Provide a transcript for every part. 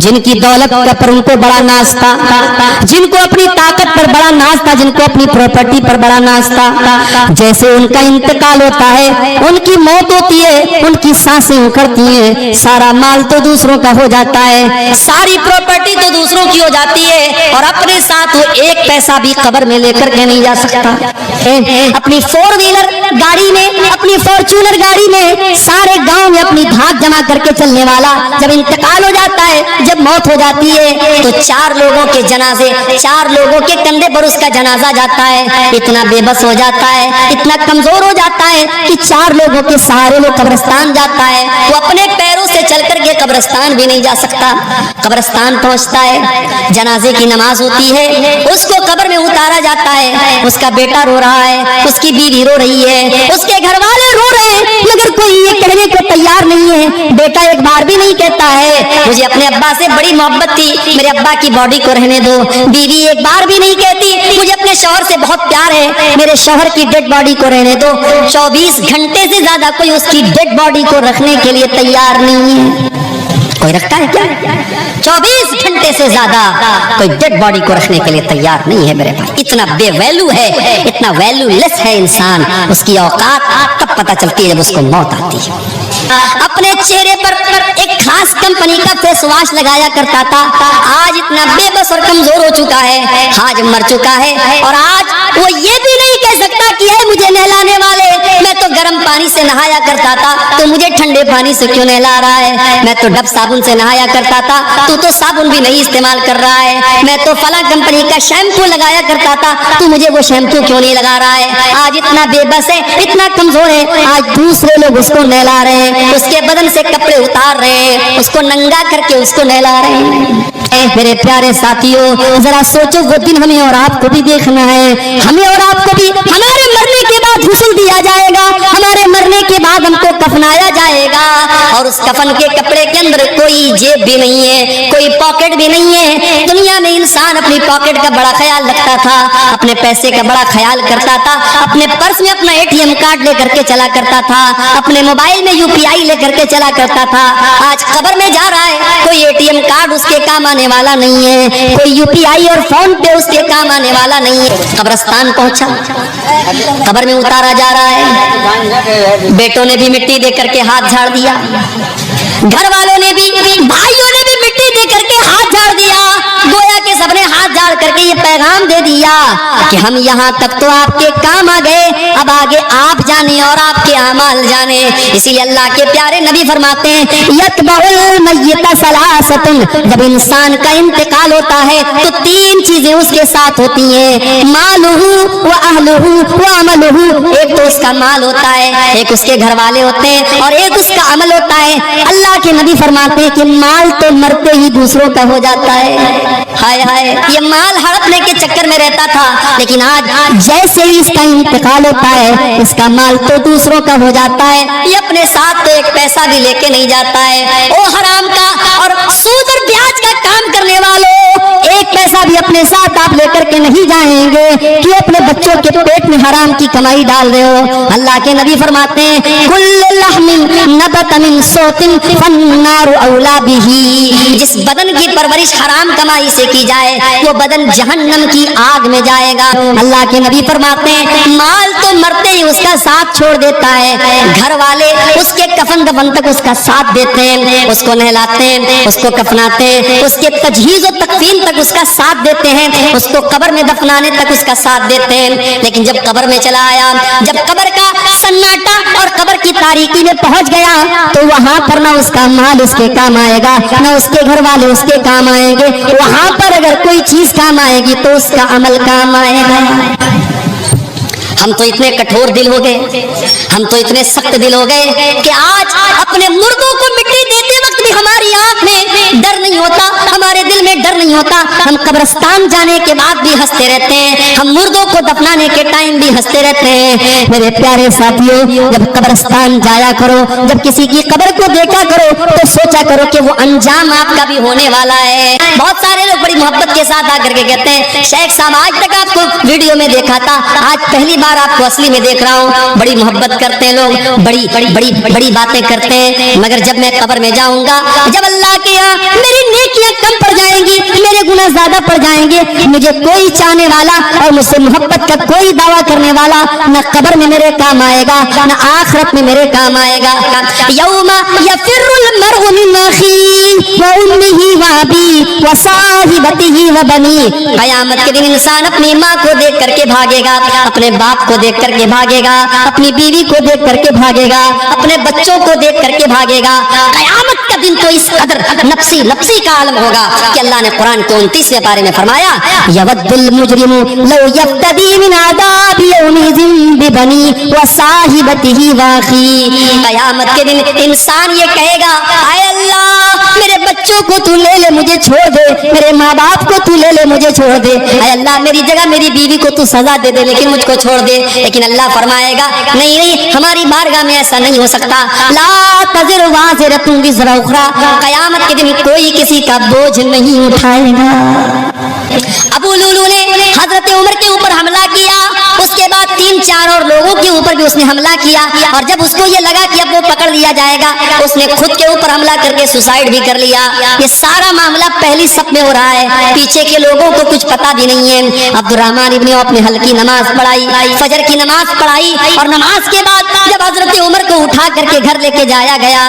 جن کی دولت پر ان کو بڑا ناز تھا, جن کو اپنی طاقت پر بڑا ناز تھا, جن کو اپنی پراپرٹی پر بڑا ناز تھا, جیسے ان کا انتقال ہوتا ہے, ان کی موت ہوتی ہے, ان کی سانسیں اکھڑتی ہیں, سارا مال تو دوسروں کا ہو جاتا ہے, ساری پراپرٹی تو دوسروں کی ہو جاتی ہے, اور اپنے ساتھ وہ ایک پیسہ بھی قبر میں لے کر کے نہیں جا سکتا. اپنی 4 ویلر گاڑی میں, اپنی فارچونر گاڑی میں سارے گاؤں میں اپنی دھاک جمع کر کے چلنے والا جب انتقال ہو جاتا ہے, جب موت ہو جاتی ہے, تو 4 لوگوں کے جنازے, 4 لوگوں کے کندھے پر اس کا جنازہ جاتا ہے. اتنا بے بس ہو جاتا ہے, اتنا کمزور ہو جاتا ہے کہ 4 لوگوں کے سہارے وہ قبرستان جاتا ہے. وہ اپنے پیروں سے چل کر کے قبرستان بھی نہیں جا سکتا. قبرستان پہنچتا ہے, جنازے کی نماز ہوتی ہے, اس کو قبر میں اتارا جاتا ہے. اس کا بیٹا رو رہا ہے, اس کی بیوی رو رہی ہے, اس کے گھر والے رو رہے ہیں, مگر کوئی یہ کہنے کو تیار نہیں ہے. بیٹا ایک بار بھی نہیں کہتا ہے مجھے اپنے ابا سے بڑی محبت تھی, میرے ابا کی باڈی کو رہنے دو. بیوی ایک بار بھی نہیں کہتی مجھے اپنے شوہر سے بہت پیار ہے, میرے شوہر کی ڈیڈ باڈی کو رہنے دو. 24 گھنٹے سے زیادہ کوئی اس کی ڈیڈ باڈی کو رکھنے کے لیے تیار نہیں ہے. کوئی رکھتا ہے کیا؟ 24 گھنٹے سے زیادہ کوئی ڈیڈ باڈی کو رکھنے کے لیے تیار نہیں ہے میرے بھائی. اتنا بے ویلو ہے, اتنا ویلو لیس ہے انسان. اس کی اوقات تب پتہ چلتی ہے جب اس کو موت آتی ہے. اپنے چہرے پر ایک خاص کمپنی کا فیس واش لگایا کرتا تھا, آج اتنا بے بس اور کمزور ہو چکا ہے, آج مر چکا ہے, اور آج وہ یہ بھی نہیں کہہ سکتا کہ اے مجھے نہلانے والے, میں تو گرم پانی سے نہایا کرتا تھا, تو مجھے ٹھنڈے پانی سے کیوں نہلا رہا ہے. میں تو ڈب صابن سے نہایا کرتا تھا, تو صابن بھی نہیں استعمال کر رہا ہے. میں تو فلاں کمپنی کا شیمپو لگایا کرتا تھا, تو مجھے وہ شیمپو کیوں نہیں لگا رہا ہے. آج اتنا بے بس ہے, اتنا کمزور ہے, آج دوسرے لوگ اس کو نہلا رہے ہیں, اس کے بدن سے کپڑے اتار رہے ہیں, اس کو ننگا کر کے اس کو نہلا رہے ہیں. میرے پیارے ساتھیوں, ذرا سوچو وہ دن ہمیں اور آپ کو بھی دیکھنا ہے. ہمیں اور آپ کو بھی ہمارے مرنے کے بعد غسل دیا جائے گا, ہمارے مرنے کے بعد ہم کو کفنایا جائے گا, اور اس کفن کے کپڑے کے اندر کوئی جیب بھی نہیں ہے, کوئی پاکٹ بھی نہیں ہے. دنیا میں انسان اپنی پاکٹ کا بڑا خیال رکھتا تھا, اپنے پیسے کا بڑا خیال کرتا تھا, اپنے پرس میں اپنا ATM کارڈ لے کر کے چلا کرتا تھا, اپنے موبائل میں UPI لے کر کے چلا کرتا تھا. آج قبر میں جا رہا ہے, کوئی ATM کارڈ اس کے کام آنے والا نہیں ہے, کوئی UPI اور فون پے اس کے کام آنے والا نہیں ہے. قبرستان پہنچا, قبر میں اتارا جا رہا ہے. بیٹوں نے بھی مٹی دے کر کے ہاتھ جھاڑ دیا, گھر والوں نے بھی, بھائیوں نے بھی مٹی دے کر کے ہاتھ جھاڑ دیا. گویا کہ سب نے ہاتھ جھاڑ کر کے یہ پیغام دے دیا کہ ہم یہاں تک تو آپ کے کام آ گئے, اب آگے آپ جانے اور آپ کے اعمال جانے. اسی لیے اللہ کے پیارے نبی فرماتے ہیں یتبع المیت ثلاثۃ, جب انسان کا انتقال ہوتا ہے تو 3 چیزیں اس کے ساتھ ہوتی ہیں, مالہ و اہلہ و عملہ. ایک تو اس کا مال ہوتا ہے, ایک اس کے گھر والے ہوتے ہیں, اور ایک اس کا عمل ہوتا ہے. اللہ کے نبی فرماتے ہیں کہ مال تو مرتے ہی دوسروں کا ہو جاتا ہے. ہائے ہائے, یہ مال ہڑپنے کے چکر میں رہتا تھا, لیکن آج جیسے ہی اس کا انتقال ہوتا ہے اس کا مال تو دوسروں کا ہو جاتا ہے. یہ اپنے ساتھ تو ایک پیسہ بھی لے کے نہیں جاتا ہے. او حرام کا اور سود اور بیاج کا کام کرنے والوں, ایک پیسہ بھی اپنے ساتھ آپ لے کر کے نہیں جائیں گے کہ اپنے بچوں کے پیٹ میں حرام کی کمائی ڈال رہے ہو. اللہ کے نبی فرماتے ہیں کل لحم نبت من صوت فالنار اولا بہ, جس بدن کی پرورش حرام کمائی سے کی جائے وہ بدن جہنم کی آگ میں جائے گا. اللہ کے نبی فرماتے ہیں مال تو مرتے ہی اس کا ساتھ چھوڑ دیتا ہے, گھر والے اس کے کفن دفن تک اس کا ساتھ دیتے ہیں, اس کو نہلاتے ہیں, اس کو کفناتے ہیں, اس کے تجہیز و تکفین تک اس کا ساتھ دیتے ہیں, اس کو قبر میں دفنانے تک اس کا ساتھ دیتے ہیں. لیکن جب قبر میں چلا آیا, جب قبر کا سناٹا اور قبر کی تاریکی میں پہنچ گیا, تو وہاں پر نہ اس کا مال اس کے کام آئے گا, نہ اس کے گھر والے اس کے کام آئیں گے. وہاں پر اگر کوئی چیز کام آئے گی تو اس کا عمل کام آئے گا. ہم تو اتنے کٹھور دل ہو گئے, ہم تو اتنے سخت دل ہو گئے کہ آج اپنے مردوں کو مٹی دیتے وقت بھی ہماری آنکھ میں ڈر نہیں ہوتا, ہمارے دل میں ڈر نہیں ہوتا. ہم قبرستان جانے کے بعد بھی ہنستے رہتے ہیں, ہم مردوں کو دفنانے کے ٹائم بھی ہنستے رہتے ہیں. میرے پیارے ساتھیوں, جب قبرستان جایا کرو, جب کسی کی قبر کو دیکھا کرو تو سوچا کرو کہ وہ انجام آپ کا بھی ہونے والا ہے. بہت سارے لوگ بڑی محبت کے ساتھ آ کر کے کہتے ہیں شیخ صاحب آج تک آپ کو ویڈیو میں دیکھا تھا, آج پہلی بار آپ کو اصلی میں دیکھ رہا ہوں. بڑی محبت کرتے ہیں لوگ, بڑی بڑی بڑی بڑی باتیں کرتے ہیں, مگر جب میں قبر میں جاؤں گا, جب اللہ کے یہاں میری نیکیاں गुना ज्यादा पड़ जाएंगे। मुझे कोई चाहने वाला और मुझसे मोहब्बत का कोई दावा करने वाला न कब्र में मेरे काम आएगा न आखिरत में मेरे काम आएगा। यौमा यफिरुल मरउ मिन अखीही व उम्मिही व अबीही व साहिबतिही व बनीही। क़यामत के दिन इंसान अपनी माँ को देख करके भागेगा, अपने बाप को देख करके भागेगा, अपनी बीवी को देख करके भागेगा, अपने बच्चों को देख करके भागेगा। क़यामत का दिन तो इस कदर नफ्सी नफ्सी का आलम होगा कि अल्लाह ने कुरान के 29वें पारे में फरमाया, यवद्दुल मुजरिमु लौ यफ्तदी मिन अज़ाबि यौमिज़िन बिबनीही व साहिबतिही व अखीही। क़यामत के दिन इंसान ये कहेगा, आए अल्लाह मेरे बच्चों को तू ले ले, मुझे छोड़ दे, मेरे माँ बाप को तू ले ले, मुझे छोड़ दे, आए अल्लाह मेरी जगह मेरी बीवी को तू सजा दे दे, लेकिन मुझको छोड़ दे। लेकिन अल्लाह फरमाएगा, नहीं नहीं, हमारी बारगाह में ऐसा नहीं हो सकता। ला तज़िरु वाज़िरतुन विज़रा उख़रा। क़यामत के दिन कोई किसी का बोझ नहीं उठाएगा। अबू लुलू ने हजरत उमर के ऊपर हमला किया, उसके बाद 3-4 और लोगों के ऊपर भी उसने हमला किया, और जब उसको ये लगा कि अब वो पकड़ लिया जाएगा, उसने खुद के ऊपर हमला करके सुसाइड भी कर लिया। ये सारा मामला पहली सफ में हो रहा है, पीछे के लोगों को कुछ पता भी नहीं है। अब्दुर्रहमान इब्न औफ ने हल्की नमाज पढ़ाई, फजर की नमाज पढ़ाई, और नमाज के बाद जब हजरत उमर को उठा करके घर लेके जाया गया,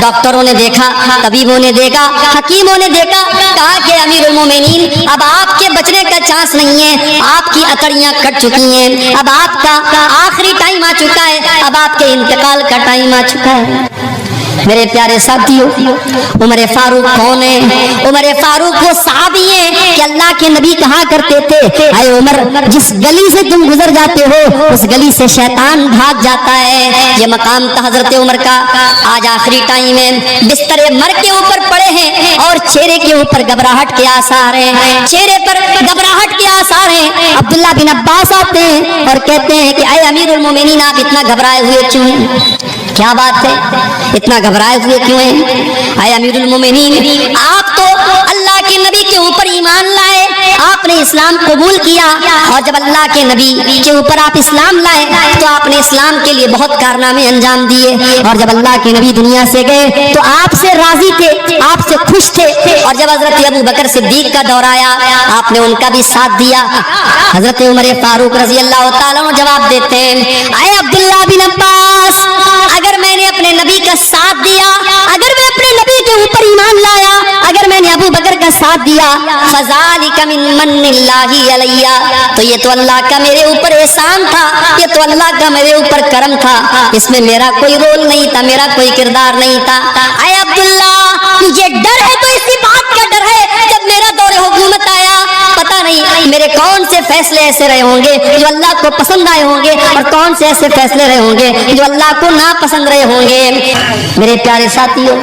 डॉक्टरों ने देखा, तबीबों ने देखा, हकीमों ने देखा, कहा कि अमीरुल मोमिनीन अब आपके बचने का चांस नहीं है, आपकी अकड़ियां कट चुकी हैं, अब आपका आखिरी टाइम आ चुका है, अब आपके इंतकाल का टाइम आ चुका है। मेरे प्यारे साथियों, उमर फारूक कौन है? उमर फारूक वो सहाबी हैं कि अल्लाह के नबी कहा करते थे, अरे उमर जिस गली से तुम गुजर जाते हो उस गली से शैतान भाग जाता है। ये मकाम था हजरत उमर का। आज आखिरी टाइम है, बिस्तरे मर के ऊपर पड़े हैं और चेहरे के ऊपर घबराहट के आसार हैं, चेहरे पर घबराहट के आसार हैं। अब्दुल्ला बिन अब्बास आते हैं और कहते हैं कि अय अमीरुल मोमिनीन आप इतना घबराए हुए क्यों हैं? क्या बात है, इतना घबराए हुए क्यों हैं? आए अमीरुल मोमिनीन, आप तो अल्लाह के नबी के ऊपर ईमान लाए, आपने इस्लाम कबूल किया, और जब अल्लाह के नबी के ऊपर आप इस्लाम लाए तो आपने इस्लाम के लिए बहुत कारनामे अंजाम दिए, और जब अल्लाह के नबी दुनिया से गए तो आपसे राजी थे, आपसे खुश थे, और जब हजरत अबू बकर सिद्दीक का दौर आया आपने उनका भी साथ दिया। हजरत उमर फारूक रजी अल्लाह तआला अन्हु जवाब देते हैं, आए अब्दुल्ला बिन अब्बास, अगर मैंने अपने नबी का साथ दिया, अगर मैं अपने नबी के ऊपर ईमान लाया, अगर मैंने अबू बकर का साथ दिया, फज़ालिका मिन मन्निल्लाहि अलैया, तो ये तो अल्लाह का मेरे ऊपर एहसान था, ये तो अल्लाह का मेरे ऊपर करम था, इसमें मेरा कोई रोल नहीं था, मेरा कोई किरदार नहीं था। आए अब्दुल्ला, ये डर है तो इसी बात का डर है, जब मेरा दौरे हुकूमत आया पता नहीं मेरे कौन से फैसले ऐसे रहे होंगे जो अल्लाह को पसंद आए होंगे, और कौन से ऐसे फैसले रहे होंगे जो अल्लाह को नापसंद रहे होंगे। मेरे प्यारे साथियों,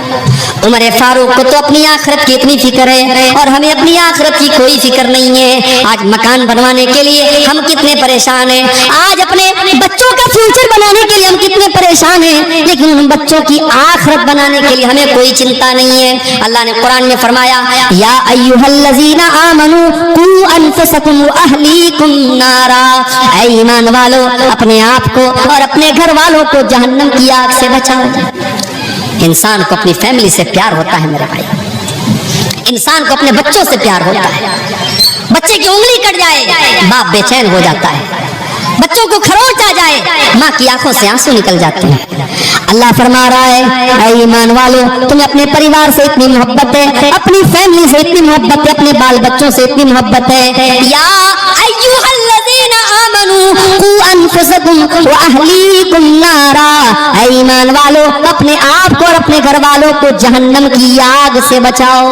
उमर फारूक को तो अपनी आखिरत की इतनी फिक्र है, और हमें अपनी आखिरत की कोई फिक्र नहीं है। आज मकान बनवाने के लिए हम कितने परेशान हैं, आज अपने बच्चों का फ्यूचर बनाने के लिए हम कितने परेशान हैं, लेकिन उन बच्चों की आखिरत बनाने के लिए हमें कोई चिंता नहीं है। अल्लाह ने कुरान में फरमाया, या अय्युहल्लज़ीना आमनू कू अनफुसकुम व अहलीकुम नारा, ऐ ईमान वालों अपने आप को और अपने घर वालों को जहन्नम की आग से बचाओ। इंसान को अपनी फैमिली से प्यार होता है मेरे भाई, इंसान को अपने बच्चों से प्यार होता है। बच्चे की उंगली कट जाए बाप बेचैन हो जाता है, बच्चों को खरोच आ जाए माँ की आंखों से आंसू निकल जाते हैं। अल्लाह फरमा रहा है, ऐ ईमान वालों तुम्हें अपने परिवार से इतनी मोहब्बत है, अपनी फैमिली से इतनी मोहब्बत है, अपने बाल बच्चों से इतनी मोहब्बत है। या अय्युहल्लज़ीना आमनू कू अनफुसकुम व अहलीकुम नारा, ऐ ईमान वालों अपने आप को और अपने घर वालों को जहन्नम की आग से बचाओ।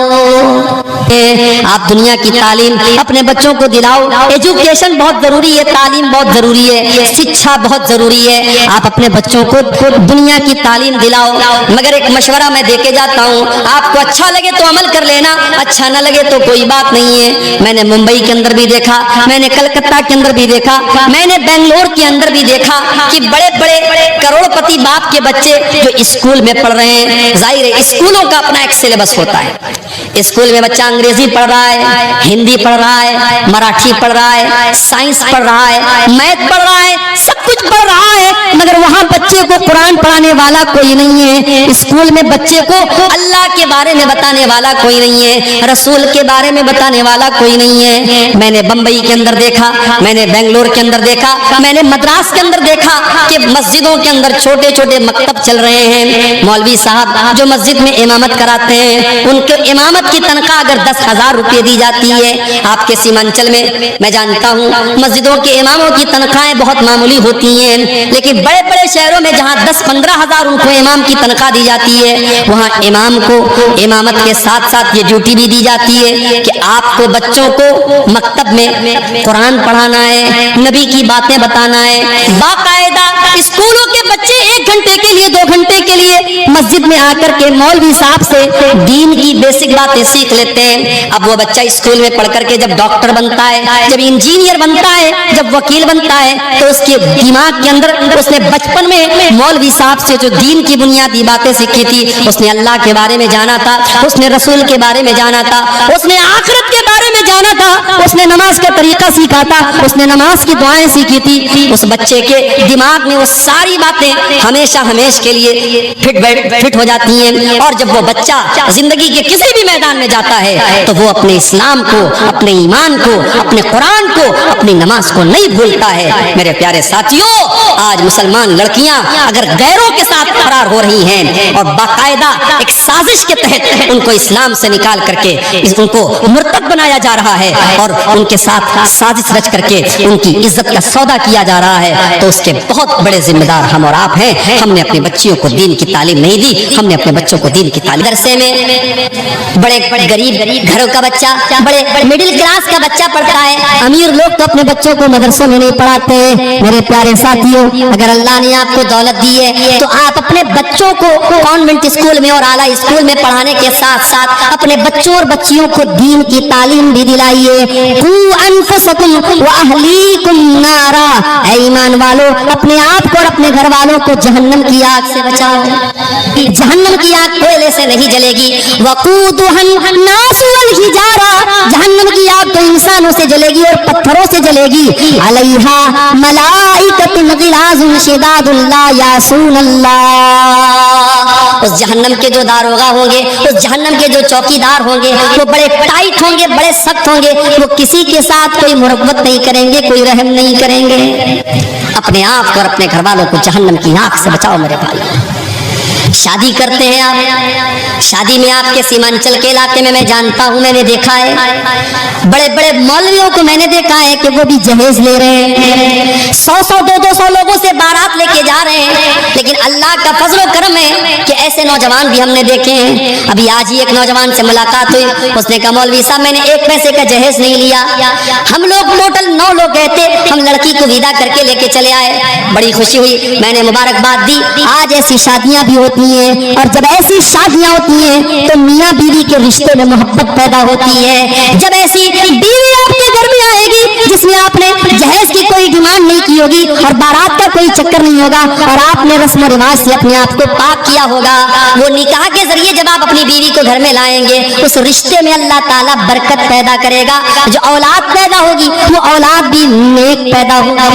आप दुनिया की तालीम अपने बच्चों को दिलाओ, एजुकेशन बहुत जरूरी है, तालीम बहुत जरूरी है, शिक्षा बहुत जरूरी है। आप अपने बच्चों को दुनिया की तालीम दिलाओ, मगर एक मशवरा मैं देके जाता हूँ, आपको अच्छा लगे तो अमल कर लेना, अच्छा न लगे तो कोई बात नहीं है। मैंने मुंबई के अंदर भी देखा, मैंने कलकत्ता के अंदर भी देखा, मैंने बेंगलोर के अंदर भी देखा कि बड़े बड़े करोड़पति बाप के बच्चे जो स्कूल में पढ़ रहे हैं, जाहिर है स्कूलों का अपना एक सिलेबस होता है। स्कूल में बच्चा अंग्रेजी पढ़ रहा है, हिंदी पढ़ रहा है, मराठी पढ़ रहा है, साइंस पढ़ रहा है, मैथ पढ़ रहा है, सब कुछ कुछ पढ़ रहा है मगर वहाँ बच्चे को कुरान पढ़ाने वाला कोई नहीं है, स्कूल में बच्चे को अल्लाह के बारे में बताने वाला कोई नहीं है, रसूल के बारे में बताने वाला कोई नहीं है। मैंने बंबई के अंदर देखा, मैंने बेंगलोर के अंदर देखा, मैंने मद्रास के अंदर देखा कि मस्जिदों के अंदर छोटे छोटे मकतब चल रहे हैं। मौलवी साहब जो मस्जिद में इमामत कराते हैं, उनके इमामत की तनख्वाह अगर 10,000 रुपये दी जाती है, आपके सीमांचल में मैं जानता हूँ मस्जिदों के इमामों की तनख्वाहें बहुत मामूली होती हैं, लेकिन बड़े बड़े शहरों में जहाँ 10-15 हजार उनको इमाम की तनख्वाह दी जाती है, वहाँ इमाम को इमामत के साथ साथ ये ड्यूटी भी दी जाती है कि आपको बच्चों को मकतब में कुरान पढ़ाना है, नबी की बातें बताना है। बाकायदा स्कूलों के बच्चे 1 घंटे के लिए 2 घंटे के लिए मस्जिद में आकर के मौलवी साहब से दीन की बेसिक बातें सीख लेते हैं। अब वो बच्चा स्कूल में पढ़ करके जब डॉक्टर बनता है, जब इंजीनियर बनता है, जब वकील बनता है, तो उसके दिमाग के अंदर उसने बचपन में मौलवी साहब से जो दीन की बुनियादी बातें सीखी थी, उसने अल्लाह के बारे में जाना था, उसने रसूल के बारे में जाना था, उसने आखिरत के बारे में जाना था, उसने नमाज का तरीका सीखा था, उसने नमाज की दुआएं सीखी थी। उस बच्चे के दिमाग में वो सारी बातें हमेशा हमेशा के लिए फिट हो जाती हैं, और जब वो बच्चा जिंदगी के किसी भी मैदान में जाता है तो वो अपने इस्लाम को, अपने ईमान को, अपने कुरान को, अपनी नमाज को नहीं भूलता है। मेरे प्यारे साथियों, आज मुसलमान लड़कियां अगर गैरों के साथ फरार हो रही हैं और बाकायदा एक साजिश के तहत उनको इस्लाम से निकाल करके उनको मुर्तद बनाया जा रहा है और उनके साथ साजिश रच करके उनकी इज्जत का सौदा किया जा रहा है, तो उसके बहुत बड़े जिम्मेदार हम और आप हैं। हमने अपनी बच्चियों को दीन की तालीम नहीं दी, हमने अपने बच्चों को दीन की तालीम। मदरसे में बड़े गरीब घरों का बच्चा, बड़े मिडिल क्लास का बच्चा पढ़ता है, अमीर लोग तो अपने बच्चों को मदरसे में नहीं पढ़ाते। मेरे प्यारे साथियों, अगर अल्लाह ने आपको दौलत दी है तो आप अपने बच्चों को कॉन्वेंट स्कूल में और आला स्कूल में पढ़ाने के साथ साथ अपने बच्चों और बच्चियों को दीन की तालीम भी दिलाइए। कू अनफुसकुम व अहलीकुम नारा, ऐ ईमान वालों, अपने आप को और अपने घर वालों को जहन्नम की आग से बचाओ। जहन्नम की आग कोयले से नहीं जलेगी। वक़ूदुहन नास वल हिजारा, जहन्नम की आग तो इंसानों से जलेगी और पत्थरों से जलेगी। अलैहा मलाइकतुन गिलाजुन शिदादुन ला यासून अल्लाह। उस जहन्नम के जो दारोगा होंगे, उस जहन्नम के जो चौकीदार होंगे, वो बड़े टाइट होंगे, बड़े सख्त होंगे, वो किसी के साथ कोई मुरब्बत नहीं करेंगे, कोई रहम नहीं करेंगे। अपने आप को और अपने घर वालों को जहन्नम की आग से बचाओ मेरे भाई। शादी करते हैं आप, शादी में आपके सीमांचल के इलाके में मैं जानता हूं, मैंने देखा है बड़े बड़े मौलवियों को मैंने देखा है कि वो भी जहेज ले रहे हैं, 100-100 200 लोगों से बारात लेके जा रहे हैं। लेकिन अल्लाह का फजल और करम है कि ऐसे नौजवान भी हमने देखे हैं। अभी आज ही एक नौजवान से मुलाकात हुई, उसने कहा मौलवी साहब मैंने 1 पैसे का जहेज नहीं लिया, हम लोग टोटल 9 लोग गए थे, हम लड़की को विदा करके लेके चले आए। बड़ी खुशी हुई, मैंने मुबारकबाद दी। आज ऐसी शादियां भी होती हैं, और जब ऐसी शादियां होती हैं तो मियाँ बीवी के रिश्ते में मोहब्बत पैदा होती है। जब ऐसी बीवी आपके घर में आएगी जिसमें आपने जहेज की कोई डिमांड नहीं की होगी और बारात का कोई चक्कर नहीं होगा, और आपने रस्म रिवाज से अपने आप को पाक किया होगा, वो निकाह के जरिए जब आप अपनी बीवी को घर में लाएंगे, उस रिश्ते में अल्लाह ताला बरकत पैदा करेगा। जो औलाद पैदा होगी वो औलाद भी नेक पैदा होगी।